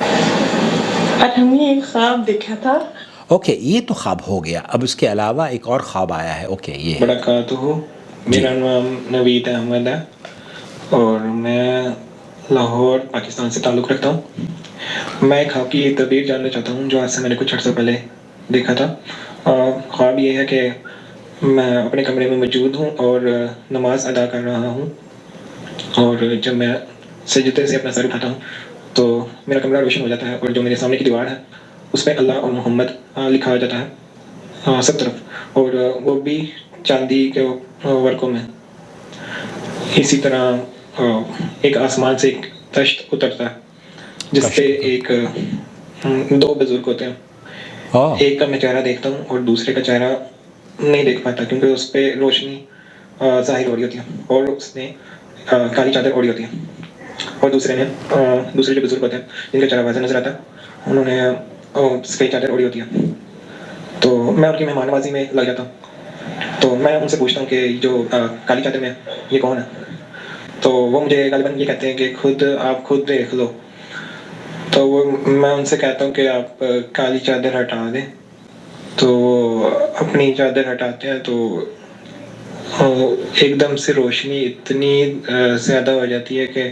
اور ہم نے ایک خواب دیکھا تھا. اوکے یہ تو خواب ہو گیا. اب اس کے علاوہ ایک اور خواب آیا ہے. اوکے یہ برکاتہ. میرا نام نوید احمد ہے اور میں لاہور پاکستان سے تعلق رکھتا ہوں. میں ایک خواب کی ایک تعبیر جاننا چاہتا ہوں جو آج سے میں نے کچھ عرصہ پہلے دیکھا تھا. خواب یہ ہے کہ میں اپنے کمرے میں موجود ہوں اور نماز ادا کر رہا ہوں، اور جب میں سجدے سے اپنا سر اٹھاتا ہوں تو میرا کمرہ روشن ہو جاتا ہے، اور جو میرے سامنے کی دیوار ہے اس پہ اللہ اور محمد لکھا ہو جاتا ہے سب طرف، اور وہ بھی چاندی کے ورقوں میں. اسی طرح ایک آسمان سے ایک تشت اترتا ہے جس پہ ایک دو بزرگ ہوتے ہیں. ایک کا میں چہرہ دیکھتا ہوں اور دوسرے کا چہرہ نہیں دیکھ پاتا کیونکہ اس پہ روشنی ظاہر ہو رہی ہوتی ہے، اور اس نے کالی چادر اوڑھی ہوتی ہے. اور دوسرے جو بزرگ ہوتے ہیں جن کا چہرہ واضح نظر آتا ہے انہوں نے سفید چادر اوڑھی ہوتی ہے. تو میں ان کی مہمان نوازی میں لگ جاتا ہوں. تو میں ان سے پوچھتا ہوں کہ جو کالی چادر میں یہ کون ہے؟ تو وہ مجھے غالباً یہ کہتے ہیں کہ آپ خود دیکھ لو. تو میں ان سے کہتا ہوں کہ آپ کالی چادر ہٹا دیں. تو اپنی چادر ہٹاتے ہیں تو ایک دم سے روشنی اتنی زیادہ ہو جاتی ہے کہ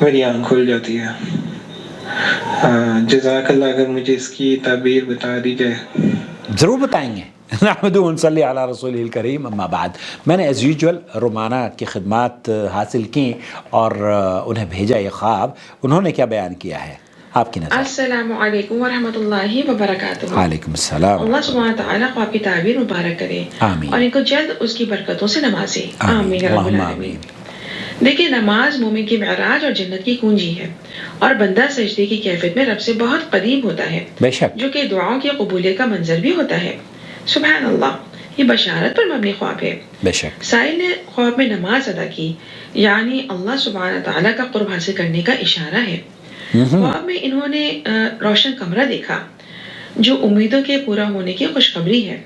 میری آنکھ کھل جاتی ہے. جزاک اللہ، اگر مجھے اس کی تعبیر بتا دی جائے. ضرور بتائیں گے. نحمدہ صلی علی رسول الکریم. اما بعد، میں نے ایز یوزول رومانہ کی خدمات حاصل کی اور انہیں بھیجا یہ خواب. انہوں نے کیا بیان کیا ہے آپ کی نظر؟ السلام علیکم ورحمۃ اللہ وبرکاتہ. وعلیکم السلام. اللہ سبحانہ تعالیٰ خواب کی تعبیر مبارک کرے اور ان کو جلد اس کی برکتوں سے نوازے. آمین رب العالمین. دیکھیں، نماز مومن کی معراج اور جنت کی کنجی ہے، اور بندہ سجدے کی کیفیت میں رب سے بہت قریب ہوتا ہے، بے شک، جو کہ دعاؤں کی قبولیت کا منظر بھی ہوتا ہے. سبحان اللہ. یہ بشارت پر مبنی خواب ہے. بے شک. سائل نے خواب میں نماز ادا کی، یعنی اللہ سبحانہ تعالیٰ کا قرب حاصل کرنے کا اشارہ ہے. خواب میں انہوں نے روشن کمرہ دیکھا جو امیدوں کے پورا ہونے کی خوشخبری ہے.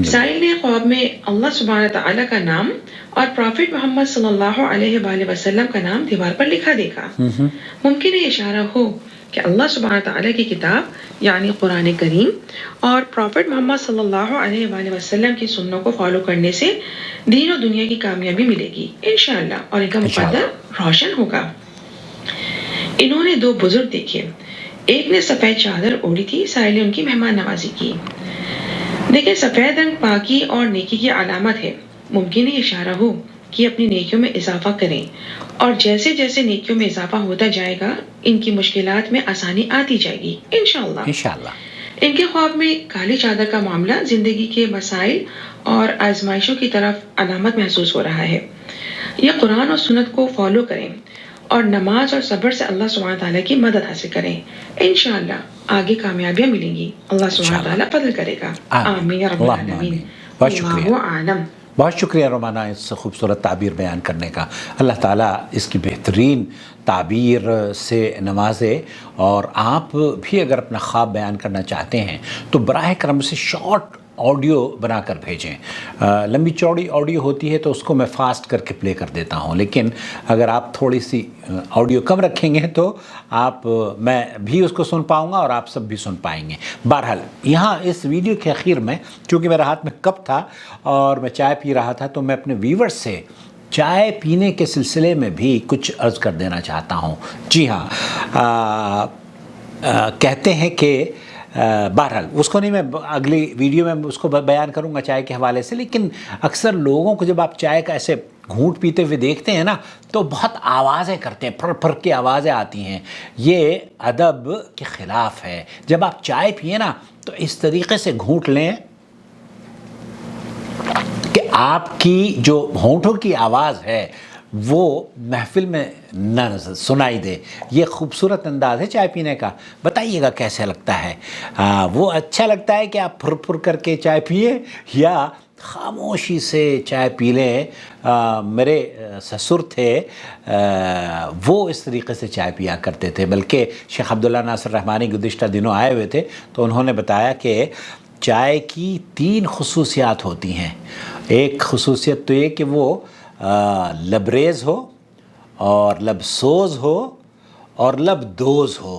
سائل نے خواب میں اللہ سبحانہ تعالیٰ کا نام اور پروفٹ محمد صلی اللہ علیہ وآلہ وسلم کا نام دیوار پر لکھا دیکھا. ممکن ہے اشارہ ہو کہ اللہ سبحانہ تعالیٰ کی کتاب یعنی قرآن کریم اور پروفٹ محمد صلی اللہ علیہ وآلہ وسلم کی سنتوں کو فالو کرنے سے دین و دنیا کی کامیابی ملے گی انشاءاللہ، اور ان کا مقدر روشن ہوگا. انہوں نے دو بزرگ دیکھے. ایک نے سفید چادر اوڑھی تھی. سائل نے ان کی مہمان نوازی کی. دیکھیں، سفید رنگ پاکی اور نیکی کی علامت ہے. ممکن ہے اشارہ ہو کہ اپنی نیکیوں میں اضافہ کریں، اور جیسے جیسے نیکیوں میں اضافہ ہوتا جائے گا ان کی مشکلات میں آسانی آتی جائے گی انشاءاللہ. ان کے خواب میں کالی چادر کا معاملہ زندگی کے مسائل اور آزمائشوں کی طرف علامت محسوس ہو رہا ہے. یہ قرآن اور سنت کو فالو کریں اور نماز اور صبر سے اللہ سبحانہ تعالیٰ کی مدد حاصل کریں. انشاءاللہ آگے کامیابیاں ملیں گی. اللہ سبحانہ تعالیٰ فضل کرے گا. آمین رب العالمین. بہت شکریہ. اللہ عالم. بہت شکریہ رومانہ اس خوبصورت تعبیر بیان کرنے کا. اللہ تعالیٰ اس کی بہترین تعبیر سے نوازے. اور آپ بھی اگر اپنا خواب بیان کرنا چاہتے ہیں تو براہ کرم سے شارٹ آڈیو بنا کر بھیجیں. لمبی چوڑی آڈیو ہوتی ہے تو اس کو میں فاسٹ کر کے پلے کر دیتا ہوں، لیکن اگر آپ تھوڑی سی آڈیو کم رکھیں گے تو میں بھی اس کو سن پاؤں گا اور آپ سب بھی سن پائیں گے. بہرحال یہاں اس ویڈیو کے اخیر میں چونکہ میرے ہاتھ میں کپ تھا اور میں چائے پی رہا تھا تو میں اپنے ویورز سے چائے پینے کے سلسلے میں بھی کچھ عرض کر دینا چاہتا ہوں. جی ہاں، کہتے ہیں کہ بہرحال اس کو نہیں، میں اگلی ویڈیو میں اس کو بیان کروں گا چائے کے حوالے سے، لیکن اکثر لوگوں کو جب آپ چائے کا ایسے گھونٹ پیتے ہوئے دیکھتے ہیں نا تو بہت آوازیں کرتے ہیں، پھر پھر کی آوازیں آتی ہیں. یہ ادب کے خلاف ہے. جب آپ چائے پئیں نا تو اس طریقے سے گھونٹ لیں کہ آپ کی جو ہونٹوں کی آواز ہے وہ محفل میں نہ سنائی دے. یہ خوبصورت انداز ہے چائے پینے کا. بتائیے گا کیسا لگتا ہے؟ وہ اچھا لگتا ہے کہ آپ پھر پھر کر کے چائے پیئیں یا خاموشی سے چائے پی لیں؟ میرے سسر تھے، وہ اس طریقے سے چائے پیا کرتے تھے. بلکہ شیخ عبداللہ ناصر رحمانی گزشتہ دنوں آئے ہوئے تھے تو انہوں نے بتایا کہ چائے کی 3 خصوصیات ہوتی ہیں. ایک خصوصیت تو یہ کہ وہ لبریز ہو اور لب سوز ہو اور لب دوز ہو.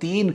3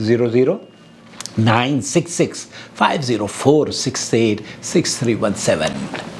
00966504686317।